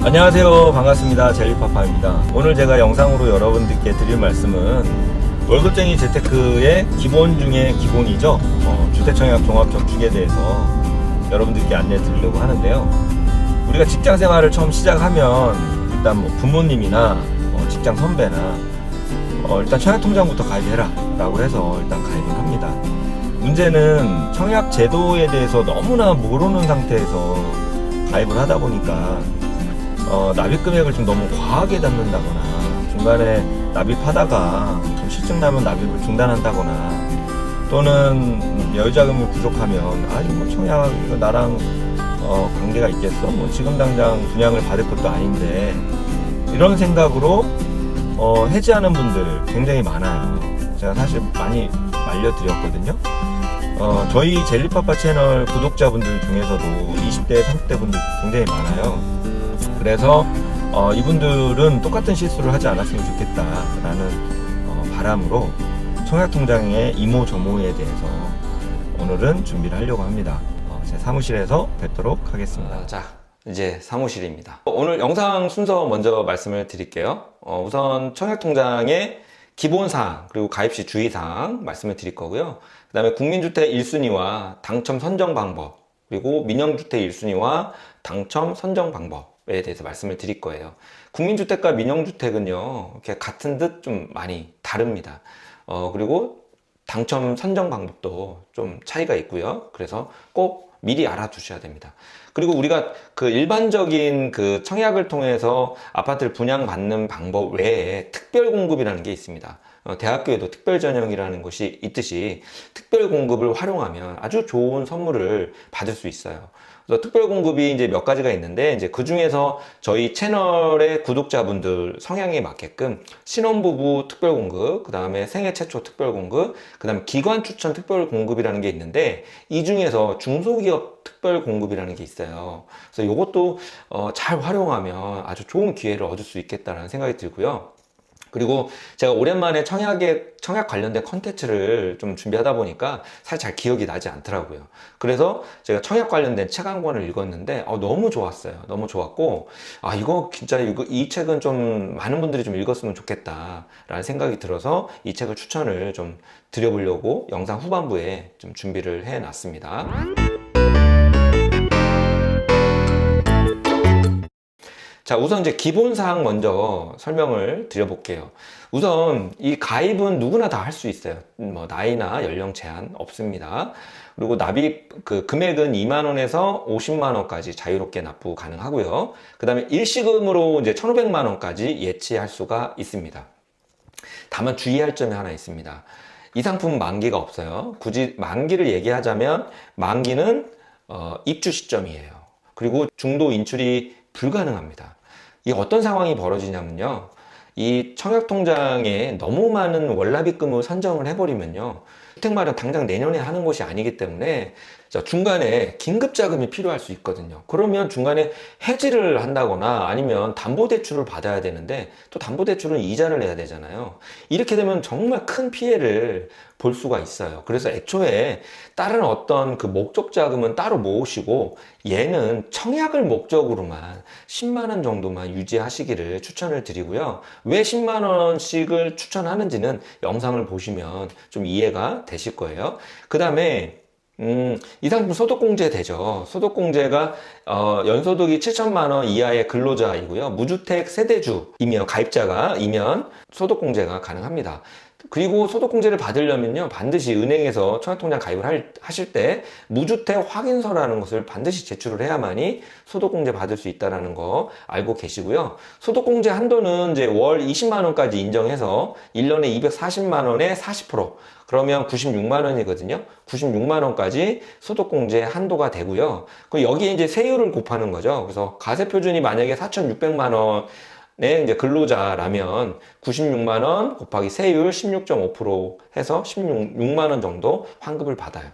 안녕하세요. 반갑습니다. 젤리파파입니다. 오늘 제가 영상으로 여러분들께 드릴 말씀은 월급쟁이 재테크의 기본 중에 기본이죠. 주택청약 종합저축에 대해서 여러분들께 안내 드리려고 하는데요. 우리가 직장 생활을 처음 시작하면 일단 뭐 부모님이나 직장 선배나 일단 청약통장부터 가입해라 라고 해서 일단 가입을 합니다. 문제는 청약 제도에 대해서 너무나 모르는 상태에서 가입을 하다 보니까 납입 금액을 좀 너무 과하게 잡는다거나 중간에 납입하다가 좀 실증나면 납입을 중단한다거나 또는 여유자금이 부족하면 이거 뭐 청약 이거 나랑 관계가 있겠어? 뭐 지금 당장 분양을 받을 것도 아닌데 이런 생각으로 해지하는 분들 굉장히 많아요. 제가 사실 많이 말려드렸거든요. 저희 젤리파파 채널 구독자분들 중에서도 20대, 30대 분들 굉장히 많아요. 그래서 이분들은 똑같은 실수를 하지 않았으면 좋겠다라는 바람으로 청약통장의 이모저모에 대해서 오늘은 준비를 하려고 합니다. 제 사무실에서 뵙도록 하겠습니다. 자, 이제 사무실입니다. 오늘 영상 순서 먼저 말씀을 드릴게요. 우선 청약통장의 기본사항 그리고 가입시 주의사항 말씀을 드릴 거고요. 그 다음에 국민주택 1순위와 당첨 선정 방법, 그리고 민영주택 1순위와 당첨 선정 방법에 대해서 말씀을 드릴 거예요. 국민주택과 민영주택은요, 이렇게 같은 듯 좀 많이 다릅니다. 그리고 당첨 선정 방법도 좀 차이가 있고요. 그래서 꼭 미리 알아두셔야 됩니다. 그리고 우리가 그 일반적인 그 청약을 통해서 아파트를 분양받는 방법 외에 특별 공급이라는 게 있습니다. 대학교에도 특별 전형이라는 것이 있듯이 특별 공급을 활용하면 아주 좋은 선물을 받을 수 있어요. 그래서 특별 공급이 이제 몇 가지가 있는데, 이제 그 중에서 저희 채널의 구독자분들 성향에 맞게끔 신혼부부 특별 공급, 그 다음에 생애 최초 특별 공급, 그 다음에 기관 추천 특별 공급이라는 게 있는데, 이 중에서 중소기업 특별 공급이라는 게 있어요. 그래서 이것도 잘 활용하면 아주 좋은 기회를 얻을 수 있겠다는 생각이 들고요. 그리고 제가 오랜만에 청약 관련된 컨텐츠를 좀 준비하다 보니까 사실 잘 기억이 나지 않더라고요. 그래서 제가 청약 관련된 책 한 권을 읽었는데 너무 좋았어요. 너무 좋았고 이거 진짜 이 책은 좀 많은 분들이 좀 읽었으면 좋겠다라는 생각이 들어서 이 책을 추천을 좀 드려보려고 영상 후반부에 좀 준비를 해놨습니다. 자, 우선 이제 기본사항 먼저 설명을 드려볼게요. 우선 이 가입은 누구나 다 할 수 있어요. 뭐 나이나 연령 제한 없습니다. 그리고 납입 그 금액은 2만 원에서 50만 원까지 자유롭게 납부 가능하고요. 그 다음에 일시금으로 이제 1,500만 원까지 예치할 수가 있습니다. 다만 주의할 점이 하나 있습니다. 이 상품은 만기가 없어요. 굳이 만기를 얘기하자면 만기는 입주 시점이에요. 그리고 중도 인출이 불가능합니다. 이 어떤 상황이 벌어지냐면요, 이 청약통장에 너무 많은 월납입금을 선정을 해버리면요, 주택마련 당장 내년에 하는 것이 아니기 때문에 중간에 긴급자금이 필요할 수 있거든요. 그러면 중간에 해지를 한다거나 아니면 담보대출을 받아야 되는데, 또 담보대출은 이자를 내야 되잖아요. 이렇게 되면 정말 큰 피해를 볼 수가 있어요. 그래서 애초에 다른 어떤 그 목적 자금은 따로 모으시고, 얘는 청약을 목적으로만 10만 원 정도만 유지하시기를 추천을 드리고요. 왜 10만 원씩을 추천하는지는 영상을 보시면 좀 이해가 되실 거예요. 그 다음에 이 상품 소득공제 되죠. 소득공제가 연소득이 7천만 원 이하의 근로자이고요. 무주택 세대주이면, 가입자가이면 소득공제가 가능합니다. 그리고 소득공제를 받으려면요, 반드시 은행에서 청약통장 가입을 하실 때 무주택 확인서라는 것을 반드시 제출을 해야만이 소득공제 받을 수 있다는 거 알고 계시고요. 소득공제 한도는 이제 월 20만 원까지 인정해서 1년에 240만 원에 40%, 그러면 96만 원이거든요. 96만 원까지 소득공제 한도가 되고요. 그리고 여기에 이제 세율을 곱하는 거죠. 그래서 가세표준이 만약에 4,600만 원 이제 근로자라면 96만 원 곱하기 세율 16.5% 해서 16만 원 정도 환급을 받아요.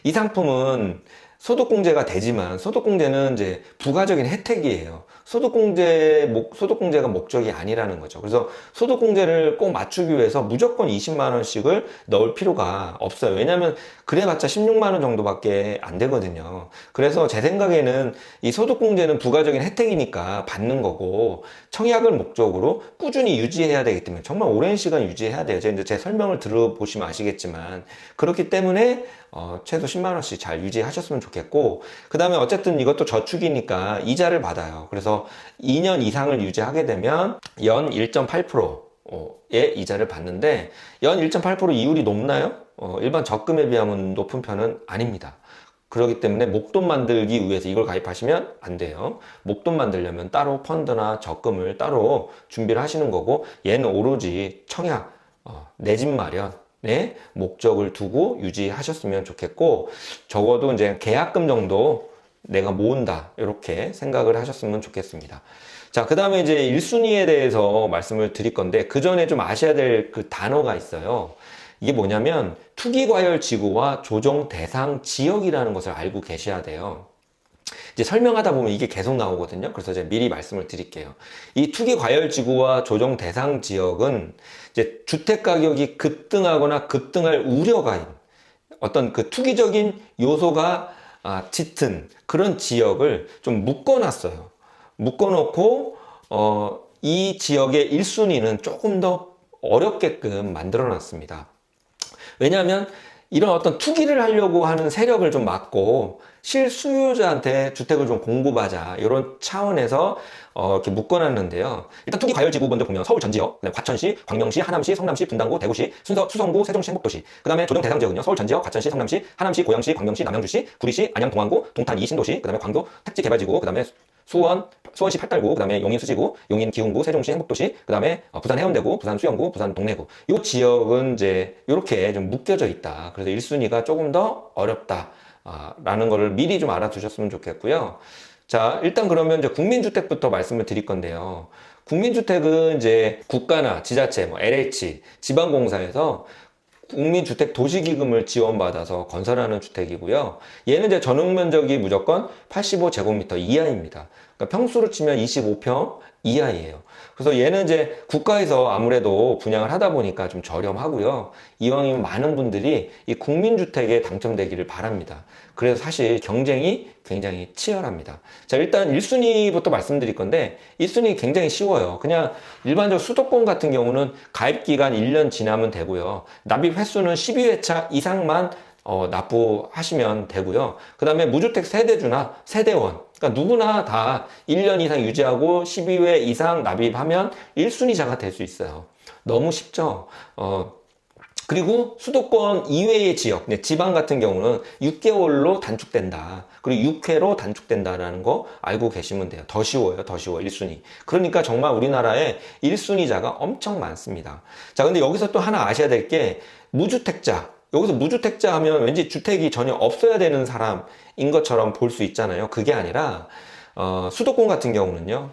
이 상품은 소득공제가 되지만 소득공제는 이제 부가적인 혜택이에요. 소득공제가 목적이 아니라는 거죠. 그래서 소득공제를 꼭 맞추기 위해서 무조건 20만 원씩을 넣을 필요가 없어요. 왜냐하면 그래봤자 16만 원 정도밖에 안 되거든요. 그래서 제 생각에는 이 소득공제는 부가적인 혜택이니까 받는 거고, 청약을 목적으로 꾸준히 유지해야 되기 때문에 정말 오랜 시간 유지해야 돼요. 이제 제 설명을 들어보시면 아시겠지만, 그렇기 때문에 최소 10만 원씩 잘 유지하셨으면 좋겠고, 그 다음에 어쨌든 이것도 저축이니까 이자를 받아요. 그래서 2년 이상을 유지하게 되면 연 1.8%의 이자를 받는데, 연 1.8% 이율이 높나요? 일반 적금에 비하면 높은 편은 아닙니다. 그렇기 때문에 목돈 만들기 위해서 이걸 가입하시면 안 돼요. 목돈 만들려면 따로 펀드나 적금을 따로 준비를 하시는 거고, 얘는 오로지 청약, 내 집 마련의 목적을 두고 유지하셨으면 좋겠고, 적어도 이제 계약금 정도 내가 모은다, 이렇게 생각을 하셨으면 좋겠습니다. 자, 그 다음에 이제 1순위에 대해서 말씀을 드릴 건데, 그 전에 좀 아셔야 될 그 단어가 있어요. 이게 뭐냐면 투기과열지구와 조정 대상 지역이라는 것을 알고 계셔야 돼요. 이제 설명하다 보면 이게 계속 나오거든요. 그래서 제가 미리 말씀을 드릴게요. 이 투기과열지구와 조정 대상 지역은 이제 주택 가격이 급등하거나 급등할 우려가 있는 어떤 그 투기적인 요소가 짙은 그런 지역을 좀 묶어놨어요. 묶어놓고 이 지역의 1순위는 조금 더 어렵게끔 만들어놨습니다. 왜냐하면 이런 어떤 투기를 하려고 하는 세력을 좀 막고 실수요자한테 주택을 좀 공급하자, 이런 차원에서 이렇게 묶어놨는데요. 일단 투기 과열지구 먼저 보면 서울 전 지역, 과천시, 광명시, 하남시, 성남시, 분당구, 대구시, 수성구, 세종시, 행복도시. 그 다음에 조정 대상 지역은요, 서울 전 지역, 과천시, 성남시, 하남시, 고양시, 광명시, 남양주시, 구리시, 안양, 동안구, 동탄 2신도시, 그 다음에 광교 택지 개발지구, 그 다음에 수원시 팔달구, 그 다음에 용인 수지구, 용인 기흥구, 세종시 행복도시, 그 다음에 부산 해운대구, 부산 수영구, 부산 동래구. 이 지역은 이제 이렇게 좀 묶여져 있다. 그래서 1순위가 조금 더 어렵다. 라는 거를 미리 좀 알아두셨으면 좋겠고요. 자, 일단 그러면 이제 국민주택부터 말씀을 드릴 건데요. 국민주택은 이제 국가나 지자체, LH, 지방공사에서 국민주택 도시기금을 지원받아서 건설하는 주택이고요. 얘는 이제 전용 면적이 무조건 85제곱미터 이하입니다. 그러니까 평수로 치면 25평 이하이에요. 그래서 얘는 이제 국가에서 아무래도 분양을 하다 보니까 좀 저렴하고요. 이왕이면 많은 분들이 이 국민주택에 당첨되기를 바랍니다. 그래서 사실 경쟁이 굉장히 치열합니다. 자, 일단 1순위부터 말씀드릴 건데, 1순위 굉장히 쉬워요. 그냥 일반적 수도권 같은 경우는 가입기간 1년 지나면 되고요. 납입 횟수는 12회차 이상만 납부하시면 되고요. 그 다음에 무주택 세대주나 세대원, 그러니까 누구나 다 1년 이상 유지하고 12회 이상 납입하면 1순위자가 될 수 있어요. 너무 쉽죠? 그리고 수도권 이외의 지역, 지방 같은 경우는 6개월로 단축된다. 그리고 6회로 단축된다라는 거 알고 계시면 돼요. 더 쉬워요, 더 쉬워, 1순위. 그러니까 정말 우리나라에 1순위자가 엄청 많습니다. 자, 근데 여기서 또 하나 아셔야 될 게, 무주택자. 여기서 무주택자 하면 왠지 주택이 전혀 없어야 되는 사람인 것처럼 볼 수 있잖아요. 그게 아니라 수도권 같은 경우는요,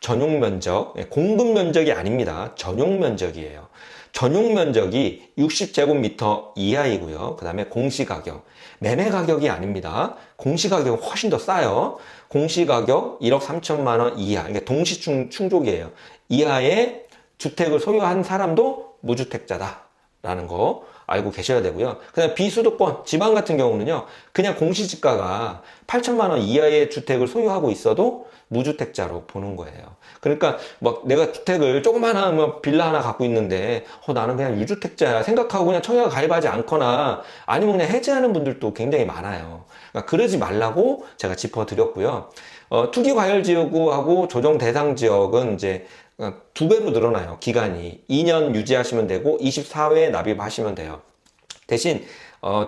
전용 면적, 공급 면적이 아닙니다. 전용 면적이에요. 전용 면적이 60제곱미터 이하이고요. 그 다음에 공시가격, 매매 가격이 아닙니다. 공시가격은 훨씬 더 싸요. 공시가격 1억 3천만 원 이하, 이게 동시충족이에요. 이하의 주택을 소유한 사람도 무주택자다라는 거 알고 계셔야 되고요. 그다음 비수도권, 지방 같은 경우는요, 그냥 공시지가가 8천만 원 이하의 주택을 소유하고 있어도 무주택자로 보는 거예요. 그러니까 막 내가 주택을 조그마한 빌라 하나 갖고 있는데 나는 그냥 유주택자야 생각하고 그냥 청약 가입하지 않거나 아니면 그냥 해지하는 분들도 굉장히 많아요. 그러니까 그러지 말라고 제가 짚어드렸고요. 투기과열지구하고 조정대상지역은 이제 2배로 늘어나요. 기간이 2년 유지하시면 되고 24회 납입하시면 돼요. 대신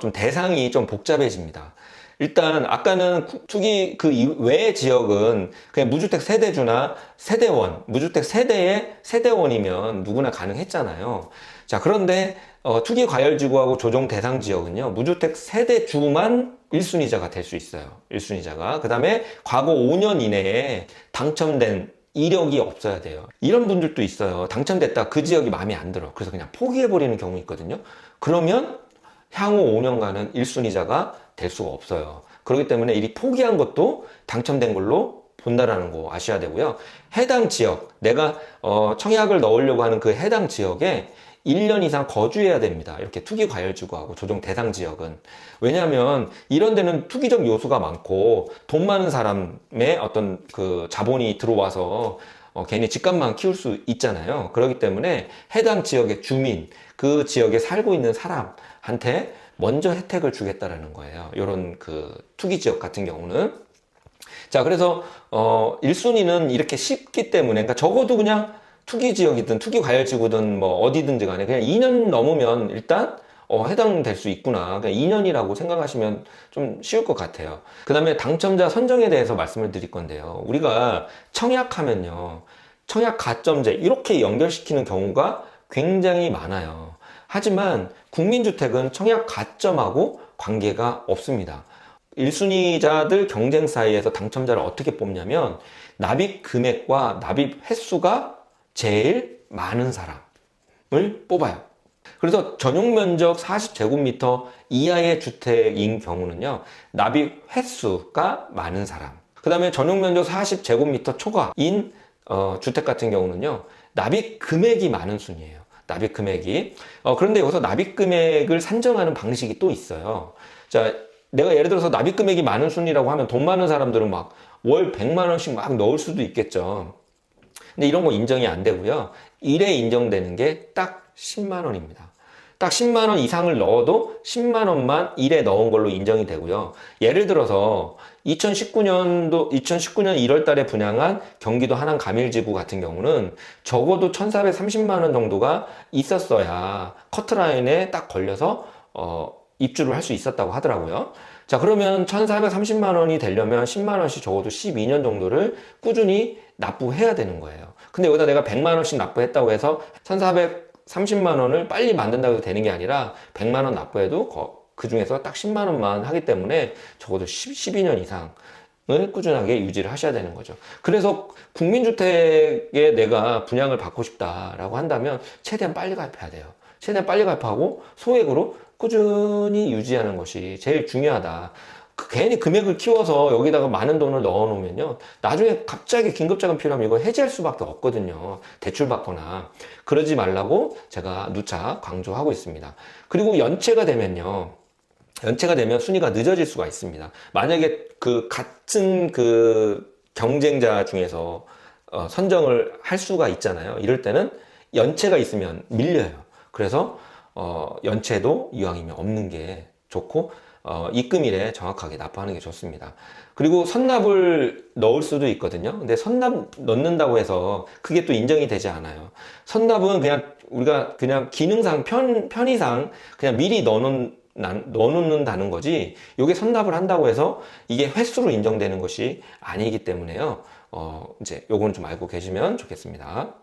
좀 대상이 좀 복잡해집니다. 일단 아까는 투기 그 외의 지역은 그냥 무주택 세대주나 세대원, 무주택 세대의 세대원이면 누구나 가능했잖아요. 자, 그런데 투기 과열지구하고 조정 대상 지역은요, 무주택 세대주만 1순위자가 될 수 있어요. 1순위자가. 그 다음에 과거 5년 이내에 당첨된 이력이 없어야 돼요. 이런 분들도 있어요. 당첨됐다, 그 지역이 마음에 안 들어. 그래서 그냥 포기해버리는 경우 있거든요. 그러면 향후 5년간은 1순위자가 될 수가 없어요. 그렇기 때문에 이 포기한 것도 당첨된 걸로 본다라는 거 아셔야 되고요. 해당 지역, 내가 청약을 넣으려고 하는 그 해당 지역에 1년 이상 거주해야 됩니다. 이렇게 투기과열지구하고 조정 대상 지역은. 왜냐하면 이런 데는 투기적 요소가 많고 돈 많은 사람의 어떤 그 자본이 들어와서 괜히 집값만 키울 수 있잖아요. 그렇기 때문에 해당 지역의 주민, 그 지역에 살고 있는 사람한테 먼저 혜택을 주겠다라는 거예요. 이런 그 투기 지역 같은 경우는. 자, 그래서 1순위는 이렇게 쉽기 때문에, 그러니까 적어도 그냥 투기 지역이든 투기 과열지구든 뭐 어디든지 간에 그냥 2년 넘으면 일단 해당될 수 있구나. 그냥 2년이라고 생각하시면 좀 쉬울 것 같아요. 그 다음에 당첨자 선정에 대해서 말씀을 드릴 건데요. 우리가 청약하면요, 청약 가점제 이렇게 연결시키는 경우가 굉장히 많아요. 하지만 국민주택은 청약 가점하고 관계가 없습니다. 1순위자들 경쟁 사이에서 당첨자를 어떻게 뽑냐면 납입 금액과 납입 횟수가 제일 많은 사람을 뽑아요. 그래서 전용 면적 40제곱미터 이하의 주택인 경우는요, 납입 횟수가 많은 사람. 그 다음에 전용 면적 40제곱미터 초과인 주택 같은 경우는요, 납입 금액이 많은 순이에요. 납입 금액이. 그런데 여기서 납입 금액을 산정하는 방식이 또 있어요. 자, 내가 예를 들어서 납입 금액이 많은 순이라고 하면 돈 많은 사람들은 막 월 100만 원씩 막 넣을 수도 있겠죠. 근데 이런 거 인정이 안 되고요. 1회 인정되는 게 딱 10만 원입니다. 딱 10만 원 이상을 넣어도 10만 원만 1회 넣은 걸로 인정이 되고요. 예를 들어서 2019년 1월 달에 분양한 경기도 하남 가밀지구 같은 경우는 적어도 1,430만 원 정도가 있었어야 커트라인에 딱 걸려서 입주를 할 수 있었다고 하더라고요. 자, 그러면 1,430만 원이 되려면 10만 원씩 적어도 12년 정도를 꾸준히 납부해야 되는 거예요. 근데 여기다 내가 100만 원씩 납부했다고 해서 1,430만 원을 빨리 만든다고 해도 되는 게 아니라 100만 원 납부해도 그 중에서 딱 10만 원만 하기 때문에 적어도 12년 이상을 꾸준하게 유지를 하셔야 되는 거죠. 그래서 국민주택에 내가 분양을 받고 싶다라고 한다면 최대한 빨리 가입해야 돼요. 최대한 빨리 가입하고 소액으로 꾸준히 유지하는 것이 제일 중요하다. 괜히 금액을 키워서 여기다가 많은 돈을 넣어 놓으면요, 나중에 갑자기 긴급자금 필요하면 이거 해지할 수밖에 없거든요. 대출 받거나. 그러지 말라고 제가 누차 강조하고 있습니다. 그리고 연체가 되면요, 연체가 되면 순위가 늦어질 수가 있습니다. 만약에 그 같은 그 경쟁자 중에서 선정을 할 수가 있잖아요. 이럴 때는 연체가 있으면 밀려요. 그래서 연체도 이왕이면 없는 게 좋고, 입금일에 정확하게 납부하는 게 좋습니다. 그리고 선납을 넣을 수도 있거든요. 근데 선납 넣는다고 해서 그게 또 인정이 되지 않아요. 선납은 그냥 우리가 그냥 기능상 편의상 그냥 미리 넣어놓는다는 거지, 이게 선납을 한다고 해서 이게 횟수로 인정되는 것이 아니기 때문에요. 이제 요건 좀 알고 계시면 좋겠습니다.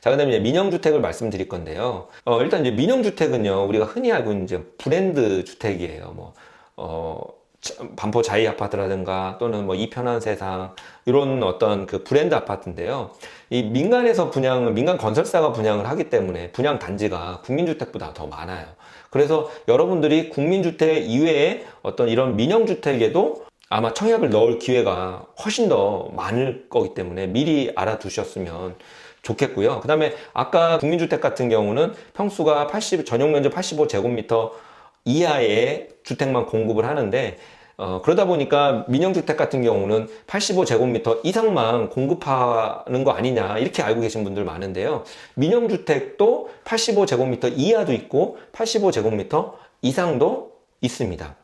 자, 그 다음에 이제 민영주택을 말씀드릴 건데요. 일단 이제 민영주택은요, 우리가 흔히 알고 있는 이제 브랜드 주택이에요. 반포 자이 아파트라든가 또는 뭐 이편한 세상, 이런 어떤 그 브랜드 아파트인데요. 이 민간에서 민간 건설사가 분양을 하기 때문에 분양 단지가 국민주택보다 더 많아요. 그래서 여러분들이 국민주택 이외에 어떤 이런 민영주택에도 아마 청약을 넣을 기회가 훨씬 더 많을 거기 때문에 미리 알아두셨으면 좋겠고요. 그 다음에 아까 국민주택 같은 경우는 평수가 전용 면적 85제곱미터 이하의 주택만 공급을 하는데, 그러다 보니까 민영주택 같은 경우는 85제곱미터 이상만 공급하는 거 아니냐, 이렇게 알고 계신 분들 많은데요. 민영주택도 85제곱미터 이하도 있고 85제곱미터 이상도 있습니다.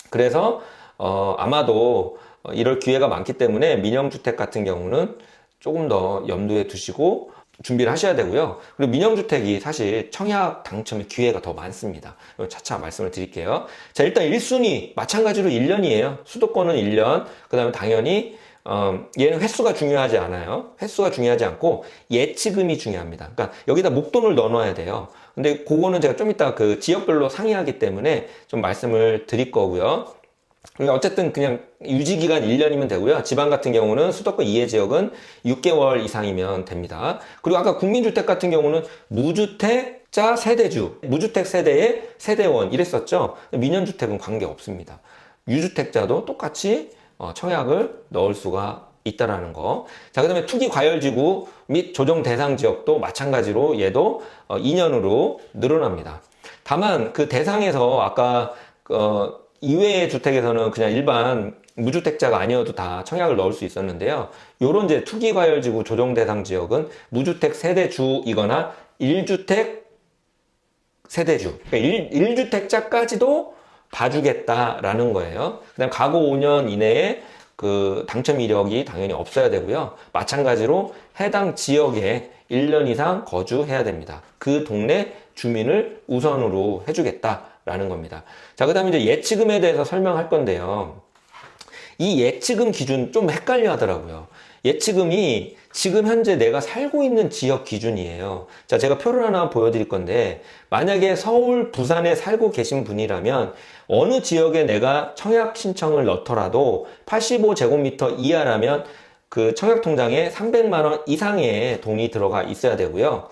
그래서 아마도 이럴 기회가 많기 때문에 민영주택 같은 경우는 조금 더 염두에 두시고 준비를 하셔야 되고요. 그리고 민영주택이 사실 청약 당첨의 기회가 더 많습니다. 차차 말씀을 드릴게요. 자, 일단 1순위 마찬가지로 1년이에요. 수도권은 1년. 그 다음에 당연히 얘는 횟수가 중요하지 않아요. 횟수가 중요하지 않고 예치금이 중요합니다. 그러니까 여기다 목돈을 넣어놔야 돼요. 근데 그거는 제가 좀 이따 그 지역별로 상이하기 때문에 좀 말씀을 드릴 거고요. 어쨌든 그냥 유지기간 1년이면 되고요. 지방 같은 경우는 수도권 이해 지역은 6개월 이상이면 됩니다. 그리고 아까 국민주택 같은 경우는 무주택자 세대주, 무주택 세대의 세대원 이랬었죠. 민영주택은 관계 없습니다. 유주택자도 똑같이 청약을 넣을 수가 있다라는 거. 자, 그 다음에 투기 과열지구 및 조정 대상 지역도 마찬가지로 얘도 2년으로 늘어납니다. 다만 그 대상에서 아까 이외의 주택에서는 그냥 일반 무주택자가 아니어도 다 청약을 넣을 수 있었는데요. 요런 이제 투기 과열지구 조정 대상 지역은 무주택 세대주이거나 1주택 세대주, 그러니까 1주택자까지도 봐주겠다라는 거예요. 그다음 가구 5년 이내에 그 당첨 이력이 당연히 없어야 되고요. 마찬가지로 해당 지역에 1년 이상 거주해야 됩니다. 그 동네 주민을 우선으로 해주겠다라는 겁니다. 자, 그 다음에 이제 예치금에 대해서 설명할 건데요. 이 예치금 기준 좀 헷갈려 하더라고요. 예치금이 지금 현재 내가 살고 있는 지역 기준이에요. 자, 제가 표를 하나 보여드릴 건데, 만약에 서울, 부산에 살고 계신 분이라면 어느 지역에 내가 청약 신청을 넣더라도 85제곱미터 이하라면 그 청약 통장에 300만 원 이상의 돈이 들어가 있어야 되고요.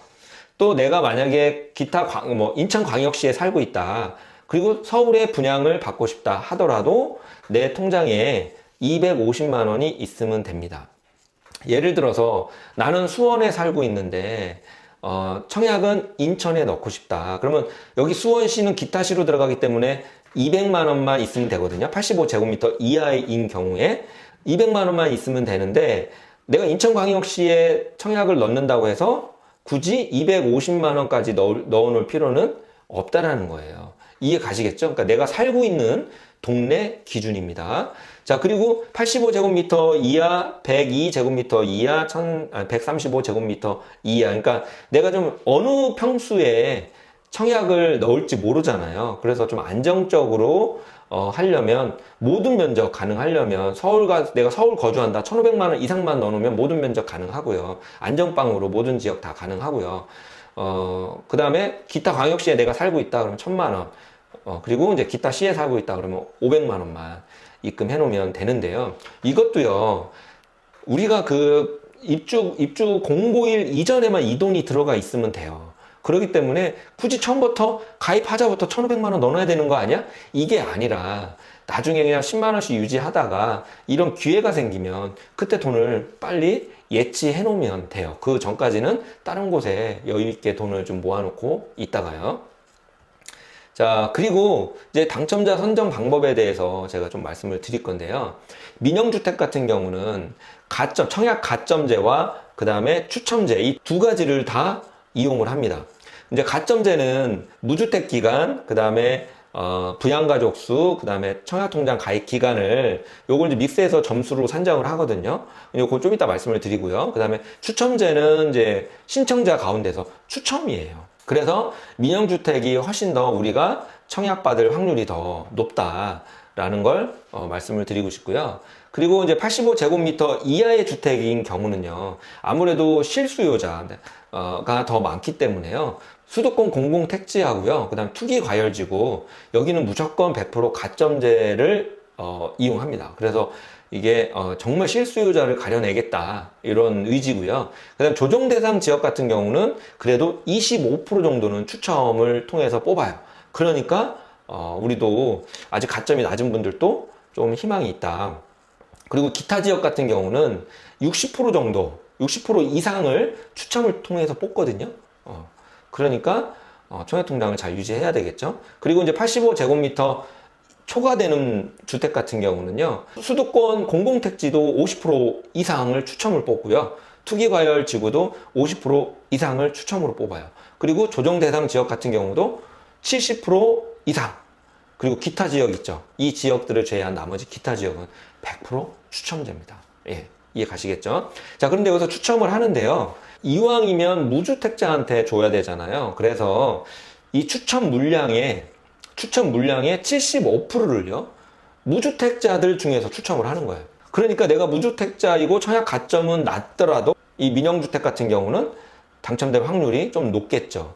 또 내가 만약에 기타 인천광역시에 살고 있다. 그리고 서울에 분양을 받고 싶다 하더라도 내 통장에 250만 원이 있으면 됩니다. 예를 들어서 나는 수원에 살고 있는데 청약은 인천에 넣고 싶다. 그러면 여기 수원시는 기타시로 들어가기 때문에 200만 원만 있으면 되거든요. 85제곱미터 이하인 경우에 200만 원만 있으면 되는데 내가 인천광역시에 청약을 넣는다고 해서 굳이 250만 원까지 넣어 놓을 필요는 없다라는 거예요. 이해 가시겠죠? 그러니까 내가 살고 있는 동네 기준입니다. 자, 그리고 85제곱미터 이하, 102제곱미터 이하, 135제곱미터 이하. 그러니까 내가 좀 어느 평수에 청약을 넣을지 모르잖아요. 그래서 좀 안정적으로 하려면 모든 면적 가능하려면 내가 서울 거주한다. 1,500만 원 이상만 넣어놓으면 모든 면적 가능하고요. 안전빵으로 모든 지역 다 가능하고요. 그 다음에 기타 광역시에 내가 살고 있다. 그러면 1,000만 원. 그리고 이제 기타 시에 살고 있다. 그러면 500만 원만 입금해 놓으면 되는데요. 이것도요. 우리가 그 입주 공고일 이전에만 이 돈이 들어가 있으면 돼요. 그렇기 때문에 굳이 처음부터 가입하자부터 1,500만 원 넣어놔야 되는 거 아니야? 이게 아니라 나중에 그냥 10만 원씩 유지하다가 이런 기회가 생기면 그때 돈을 빨리 예치해 놓으면 돼요. 그 전까지는 다른 곳에 여유 있게 돈을 좀 모아놓고 있다가요. 자, 그리고 이제 당첨자 선정 방법에 대해서 제가 좀 말씀을 드릴 건데요. 민영주택 같은 경우는 청약 가점제와 그 다음에 추첨제 이 두 가지를 다 이용을 합니다. 이제 가점제는 무주택 기간, 그 다음에 부양가족 수, 그 다음에 청약통장 가입 기간을 요걸 이제 믹스해서 점수로 산정을 하거든요. 요거 좀 이따 말씀을 드리고요. 그 다음에 추첨제는 이제 신청자 가운데서 추첨이에요. 그래서 민영주택이 훨씬 더 우리가 청약받을 확률이 더 높다라는 걸 말씀을 드리고 싶고요. 그리고 이제 85제곱미터 이하의 주택인 경우는요, 아무래도 실수요자가 더 많기 때문에요. 수도권 공공택지하고요, 그 다음 투기 과열지구, 여기는 무조건 100% 가점제를 이용합니다. 그래서 이게 정말 실수요자를 가려내겠다 이런 의지고요. 그 다음 조정 대상 지역 같은 경우는 그래도 25% 정도는 추첨을 통해서 뽑아요. 그러니까 우리도 아직 가점이 낮은 분들도 좀 희망이 있다. 그리고 기타 지역 같은 경우는 60% 정도, 60% 이상을 추첨을 통해서 뽑거든요. 그러니까 청약통장을 잘 유지해야 되겠죠. 그리고 이제 85제곱미터 초과되는 주택 같은 경우는요, 수도권 공공택지도 50% 이상을 추첨을 뽑고요, 투기과열 지구도 50% 이상을 추첨으로 뽑아요. 그리고 조정 대상 지역 같은 경우도 70% 이상, 그리고 기타 지역 있죠. 이 지역들을 제외한 나머지 기타 지역은 100% 추첨제입니다. 예, 이해 가시겠죠? 자, 그런데 여기서 추첨을 하는데요, 이왕이면 무주택자한테 줘야 되잖아요. 그래서 이 추첨 물량의 75%를요, 무주택자들 중에서 추첨을 하는 거예요. 그러니까 내가 무주택자이고 청약 가점은 낮더라도 이 민영주택 같은 경우는 당첨될 확률이 좀 높겠죠.